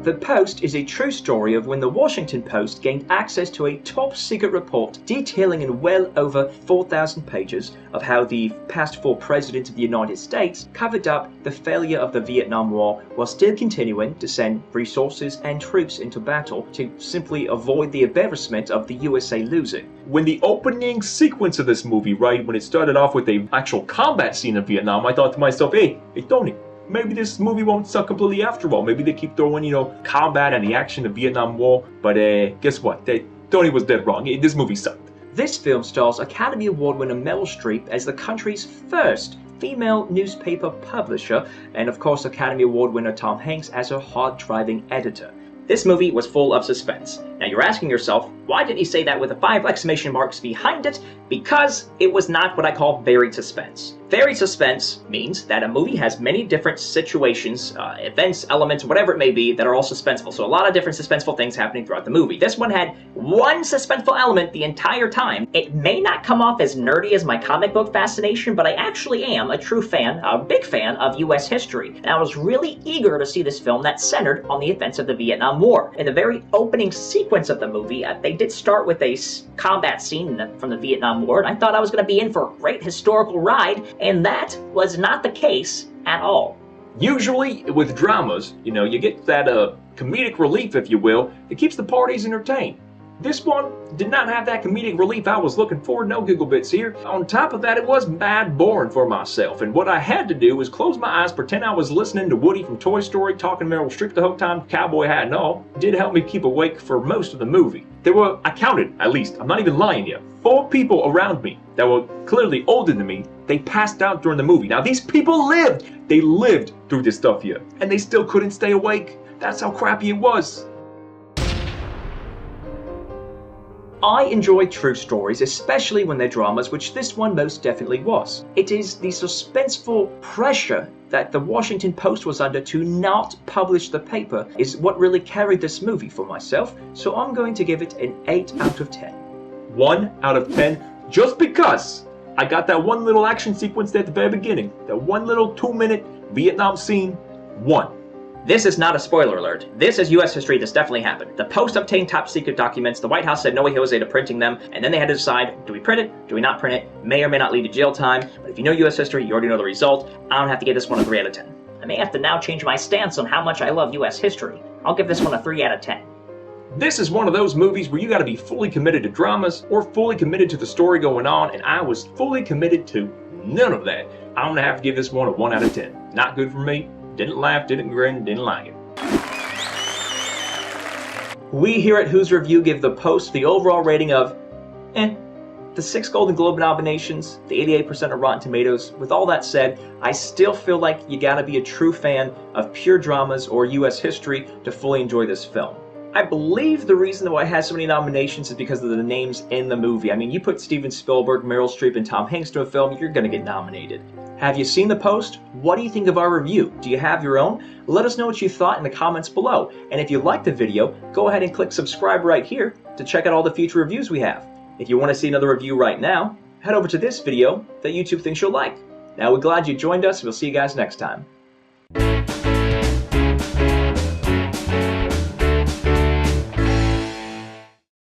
The Post is a true story of when the Washington Post gained access to a top-secret report detailing in well over 4,000 pages of how the past 4 presidents of the United States covered up the failure of the Vietnam War while still continuing to send resources and troops into battle to simply avoid the embarrassment of the USA losing. When the opening sequence of this movie, right, when it started off with a actual combat scene in Vietnam, I thought to myself, hey Tony, maybe this movie won't suck completely after all. Maybe they keep throwing, combat and the action of the Vietnam War. But guess what? Tony was dead wrong. This movie sucked. This film stars Academy Award winner Meryl Streep as the country's first female newspaper publisher, and of course Academy Award winner Tom Hanks as her hard-driving editor. This movie was full of suspense. Now you're asking yourself, why didn't he say that with 5 exclamation marks behind it? Because it was not what I call varied suspense. Varied suspense means that a movie has many different situations, events, elements, whatever it may be, that are all suspenseful. So a lot of different suspenseful things happening throughout the movie. This one had one suspenseful element the entire time. It may not come off as nerdy as my comic book fascination, but I actually am a true fan, a big fan of US history. And I was really eager to see this film that centered on the events of the Vietnam War. In the very opening sequence of the movie, they did start with a combat scene from the Vietnam War, and I thought I was going to be in for a great historical ride, and that was not the case at all. Usually with dramas, you get that comedic relief, if you will, that keeps the parties entertained. This one did not have that comedic relief I was looking for, no giggle bits here. On top of that, it was mad boring for myself, and what I had to do was close my eyes, pretend I was listening to Woody from Toy Story, talking Meryl Streep the whole time, cowboy hat and all. It did help me keep awake for most of the movie. There were, I counted at least, I'm not even lying here, 4 people around me that were clearly older than me. They passed out during the movie. Now these people lived! They lived through this stuff here, and they still couldn't stay awake. That's how crappy it was. I enjoy true stories, especially when they're dramas, which this one most definitely was. It is the suspenseful pressure that the Washington Post was under to not publish the paper is what really carried this movie for myself, so I'm going to give it an 8 out of 10. 1 out of 10, just because I got that one little action sequence there at the very beginning. That one little 2-minute Vietnam scene. 1. This is not a spoiler alert. This is US history. This definitely happened. The Post obtained top secret documents. The White House said no way Jose to printing them, and then they had to decide, do we print it? Do we not print it? May or may not lead to jail time, but if you know US history, you already know the result. I don't have to give this one a 3 out of 10. I may have to now change my stance on how much I love US history. I'll give this one a 3 out of 10. This is one of those movies where you gotta be fully committed to dramas or fully committed to the story going on, and I was fully committed to none of that. I'm gonna have to give this one a 1 out of 10. Not good for me. Didn't laugh, didn't grin, didn't like it. We here at Who's Review give The Post the overall rating of The 6 Golden Globe nominations, the 88% of Rotten Tomatoes. With all that said, I still feel like you gotta be a true fan of pure dramas or US history to fully enjoy this film. I believe the reason why it has so many nominations is because of the names in the movie. I mean, you put Steven Spielberg, Meryl Streep, and Tom Hanks to a film, you're gonna get nominated. Have you seen The Post? What do you think of our review? Do you have your own? Let us know what you thought in the comments below. And if you liked the video, go ahead and click subscribe right here to check out all the future reviews we have. If you want to see another review right now, head over to this video that YouTube thinks you'll like. Now we're glad you joined us, and we'll see you guys next time.